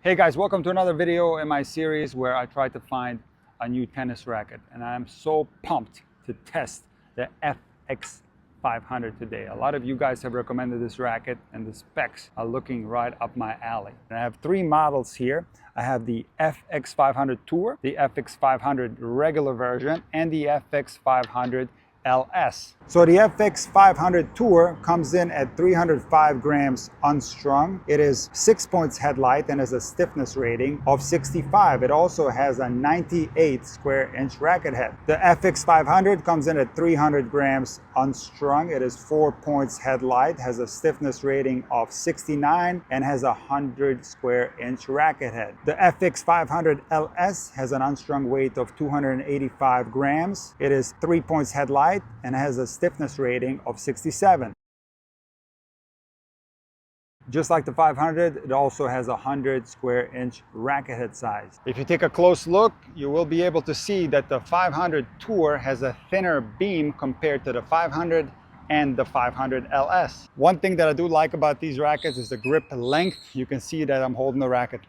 Hey guys, welcome to another video in my series where I try to find a new tennis racket, and I'm so pumped to test the FX 500 today. A lot of you guys have recommended this racket and the specs are looking right up my alley. And I have three models here. I have the FX 500 Tour, the FX 500 regular version, and the FX 500 LS. So the FX 500 Tour comes in at 305 grams unstrung. It is 6 points headlight and has a stiffness rating of 65. It also has a 98 square inch racket head. The FX 500 comes in at 300 grams unstrung. It is 4 points headlight, has a stiffness rating of 69 and has a 100 square inch racket head. The FX 500 LS has an unstrung weight of 285 grams. It is 3 points headlight and has a stiffness rating of 67. Just like the 500, it also has a 100 square inch racket head size. If you take a close look, you will be able to see that the 500 Tour has a thinner beam compared to the 500 and the 500 LS. One thing that I do like about these rackets is the grip length. You can see that I'm holding the racket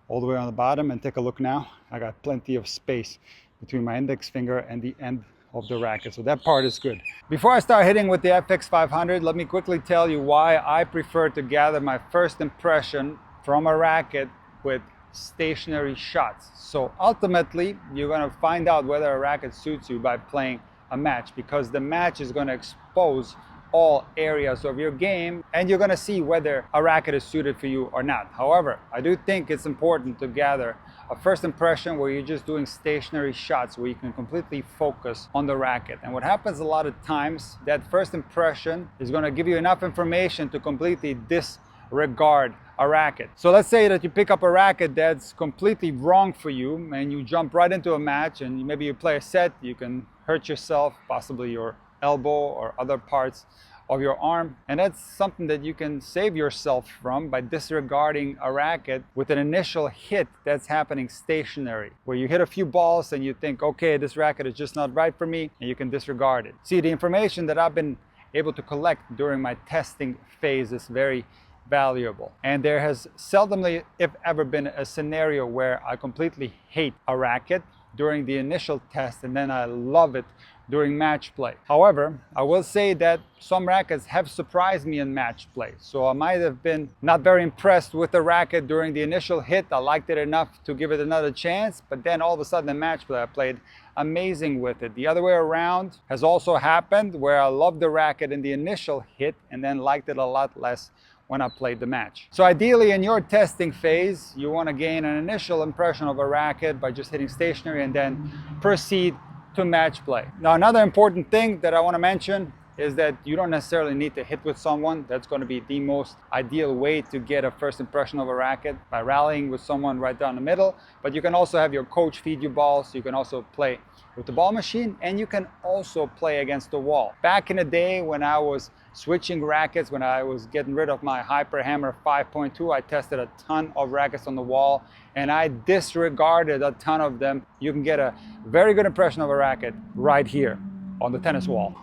all the way on the bottom, and take a look now. I got plenty of space between my index finger and the end of the racket, so that part is good. Before I start hitting with the FX 500, let me quickly tell you why I prefer to gather my first impression from a racket with stationary shots. So ultimately, you're going to find out whether a racket suits you by playing a match, because the match is going to expose all areas of your game and you're going to see whether a racket is suited for you or not. However, I do think it's important to gather a first impression where you're just doing stationary shots, where you can completely focus on the racket. And what happens a lot of times, that first impression is going to give you enough information to completely disregard a racket. So let's say that you pick up a racket that's completely wrong for you and you jump right into a match, and maybe you play a set, you can hurt yourself, possibly your elbow or other parts of your arm, and that's something that you can save yourself from by disregarding a racket with an initial hit that's happening stationary, where you hit a few balls and you think, okay, this racket is just not right for me, and you can disregard it. See, the information that I've been able to collect during my testing phase is very valuable, and there has seldomly, if ever, been a scenario where I completely hate a racket during the initial test and then I love it during match play. However, I will say that some rackets have surprised me in match play. So I might have been not very impressed with the racket during the initial hit. I liked it enough to give it another chance, but then all of a sudden in match play I played amazing with it. The other way around has also happened, where I loved the racket in the initial hit and then liked it a lot less when I played the match. So ideally in your testing phase, you want to gain an initial impression of a racket by just hitting stationary and then proceed to match play. Now, another important thing that I want to mention is that you don't necessarily need to hit with someone. That's going to be the most ideal way to get a first impression of a racket, by rallying with someone right down the middle. But you can also have your coach feed you balls. You can also play with the ball machine, and you can also play against the wall. Back in the day when I was switching rackets, when I was getting rid of my Hyper Hammer 5.2, I tested a ton of rackets on the wall and I disregarded a ton of them. You can get a very good impression of a racket right here on the tennis wall.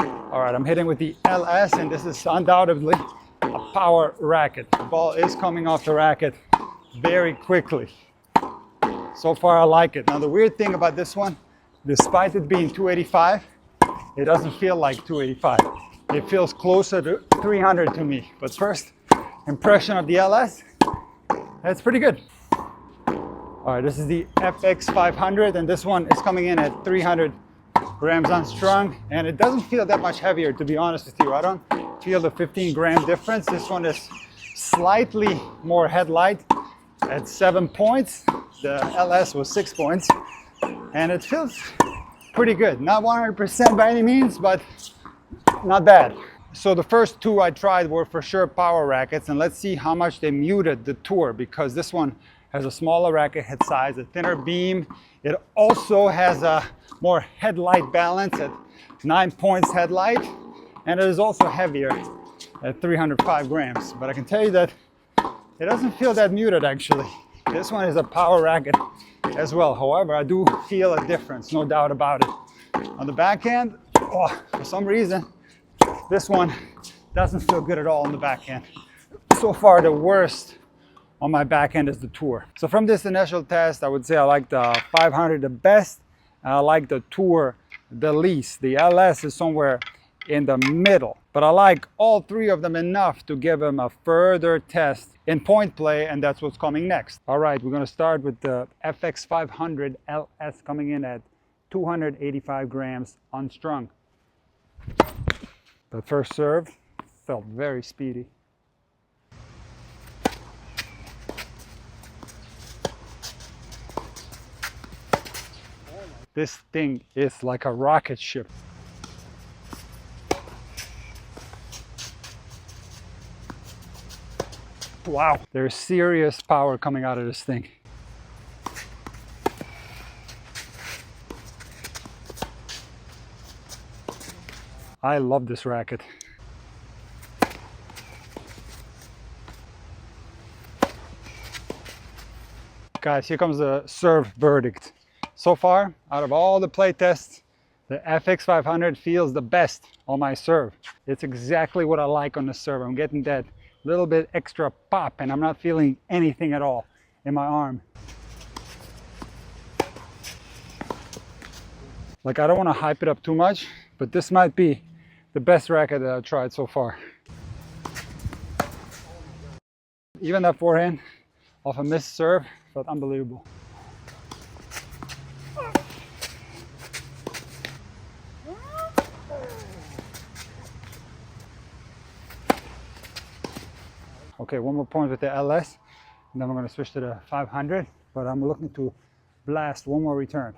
All right, I'm hitting with the LS, and this is undoubtedly a power racket. The ball is coming off the racket very quickly. So far I like it. Now the weird thing about this one, despite it being 285, it doesn't feel like 285. It feels closer to 300 to me. But first impression of the LS, that's pretty good. All right, this is the FX 500, and this one is coming in at 300 grams unstrung, and it doesn't feel that much heavier, to be honest with you. I don't feel the 15-gram difference. This one is slightly more headlight at 7 points. The LS was 6 points, and it feels pretty good. Not 100% by any means, but not bad. So the first two I tried were for sure power rackets, and let's see how much they muted the Tour, because this one has a smaller racket head size, a thinner beam. It also has a more headlight balance at 9 points headlight, and it is also heavier at 305 grams. But I can tell you that it doesn't feel that muted actually. This one is a power racket as well. However, I do feel a difference, no doubt about it. On the backhand, for some reason, this one doesn't feel good at all on the backhand. So far, the worst on my backhand is the Tour. So from this initial test, I would say I like the 500 the best. I like the Tour the least. The LS is somewhere in the middle, but I like all three of them enough to give them a further test in point play, and that's what's coming next. All right, we're going to start with the FX 500 LS coming in at 285 grams unstrung. The first serve felt very speedy. This thing is like a rocket ship. Wow, there's serious power coming out of this thing. I love this racket. Guys, here comes the serve verdict. So far, out of all the play tests, the FX 500 feels the best on my serve. It's exactly what I like on the serve. I'm getting that little bit extra pop, and I'm not feeling anything at all in my arm. Like, I don't want to hype it up too much, but this might be the best racket that I've tried so far. Even that forehand off a missed serve felt unbelievable. Okay, one more point with the LS, and then we're going to switch to the 500, but I'm looking to blast one more return.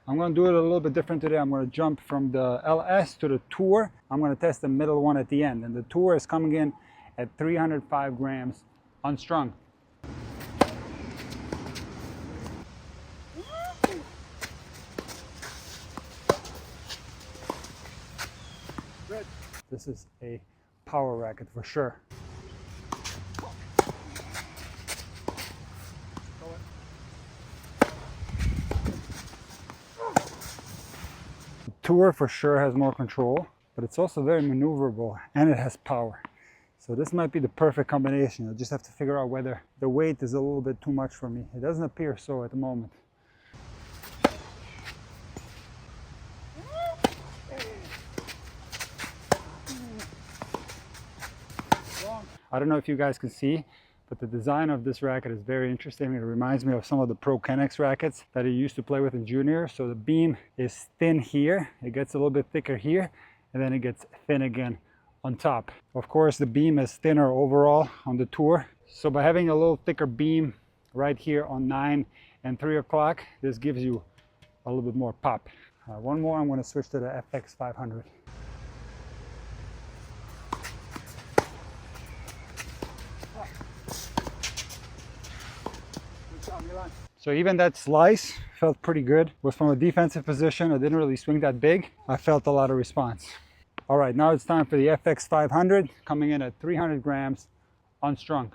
I'm going to do it a little bit different today. I'm going to jump from the LS to the Tour. I'm going to test the middle one at the end, and the Tour is coming in at 305 grams unstrung. This is a power racket for sure. The Tour for sure has more control, but it's also very maneuverable and it has power. So this might be the perfect combination. You'll just have to figure out whether the weight is a little bit too much for me. It doesn't appear so at the moment. I don't know if you guys can see, but the design of this racket is very interesting. It reminds me of some of the Pro Kennex rackets that I used to play with in junior. So the beam is thin here, it gets a little bit thicker here, and then it gets thin again on top. Of course, the beam is thinner overall on the Tour. So by having a little thicker beam right here on 9 and 3 o'clock, this gives you a little bit more pop. One more, I'm going to switch to the FX 500. So even that slice felt pretty good. It was from a defensive position. I didn't really swing that big. I felt a lot of response. All right, now it's time for the FX 500, coming in at 300 grams unstrung.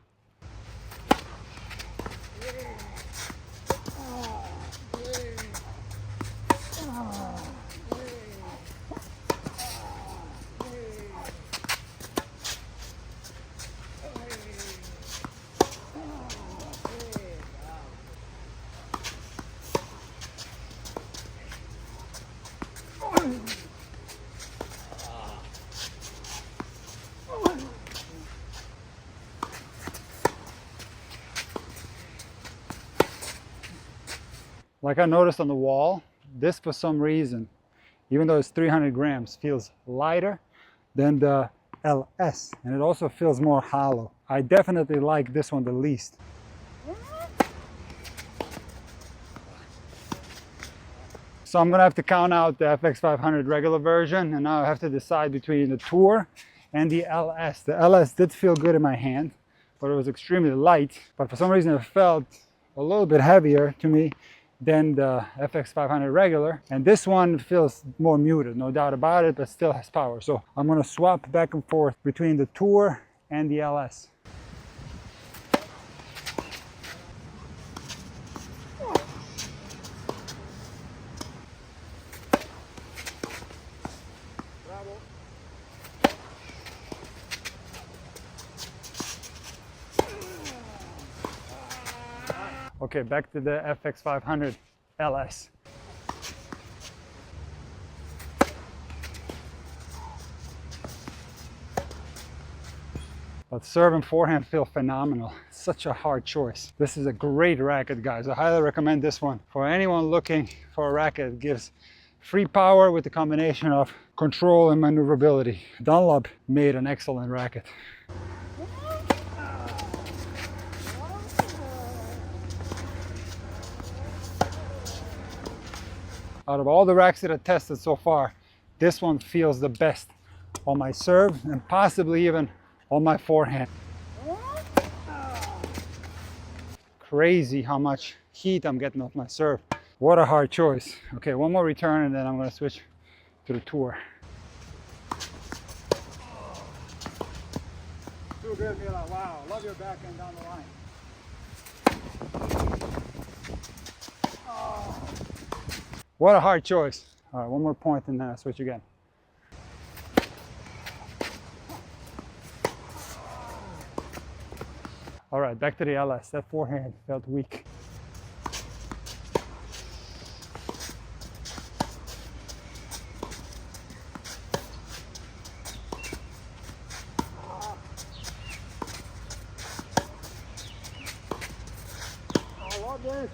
Like I noticed on the wall, this for some reason, even though it's 300 grams, feels lighter than the LS, and it also feels more hollow. I definitely like this one the least. So I'm gonna have to count out the FX 500 regular version, and now I have to decide between the Tour and the LS. The LS did feel good in my hand, but it was extremely light. But for some reason it felt a little bit heavier to me than the FX 500 regular, and this one feels more muted, no doubt about it, but still has power. So I'm going to swap back and forth between the Tour and the LS. Okay, back to the FX 500 LS. But serve and forehand feel phenomenal. It's such a hard choice. This is a great racket, guys. I highly recommend this one for anyone looking for a racket that gives free power with the combination of control and maneuverability. Dunlop made an excellent racket. Out of all the racks that I tested so far, this one feels the best on my serve and possibly even on my forehand. Crazy how much heat I'm getting off my serve. What a hard choice. Okay, one more return and then I'm going to switch to the tour. Too good, Mila. Wow, love your backhand down the line. Oh. What a hard choice. All right, one more point and then I switch again. All right, back to the LS. That forehand felt weak. I love this.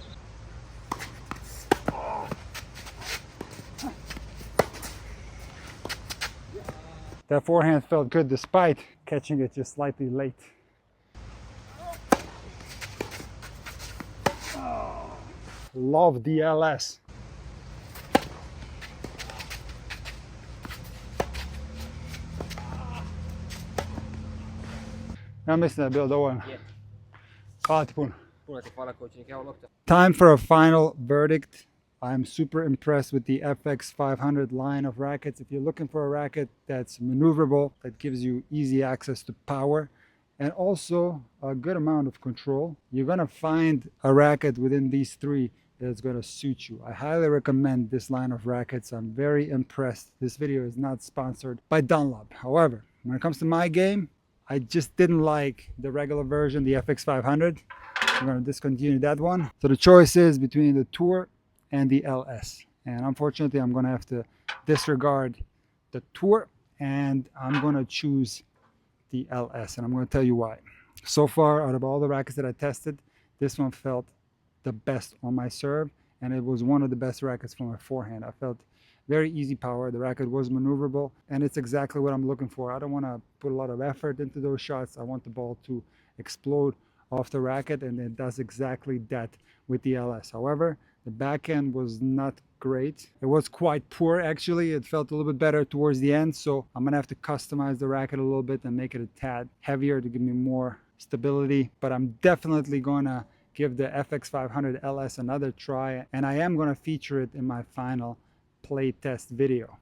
That forehand felt good despite catching it just slightly late. Love the LS. Jag missade bilden då. Time for a final verdict. I'm super impressed with the FX 500 line of rackets. If you're looking for a racket that's maneuverable, that gives you easy access to power, and also a good amount of control, you're gonna find a racket within these three that's gonna suit you. I highly recommend this line of rackets. I'm very impressed. This video is not sponsored by Dunlop. However, when it comes to my game, I just didn't like the regular version, the FX 500. I'm gonna discontinue that one. So the choice is between the Tour and the LS. And unfortunately, I'm gonna have to disregard the Tour and I'm gonna choose the LS, and I'm going to tell you why. So far, out of all the rackets that I tested, this one felt the best on my serve, and it was one of the best rackets for my forehand. I felt very easy power. The racket was maneuverable, and it's exactly what I'm looking for. I don't want to put a lot of effort into those shots. I want the ball to explode off the racket, and it does exactly that with the LS. However, the backhand was not great. It was quite poor, actually. It felt a little bit better towards the end, so I'm gonna have to customize the racket a little bit and make it a tad heavier to give me more stability. But I'm definitely gonna give the FX 500 LS another try, and I am gonna feature it in my final play test video.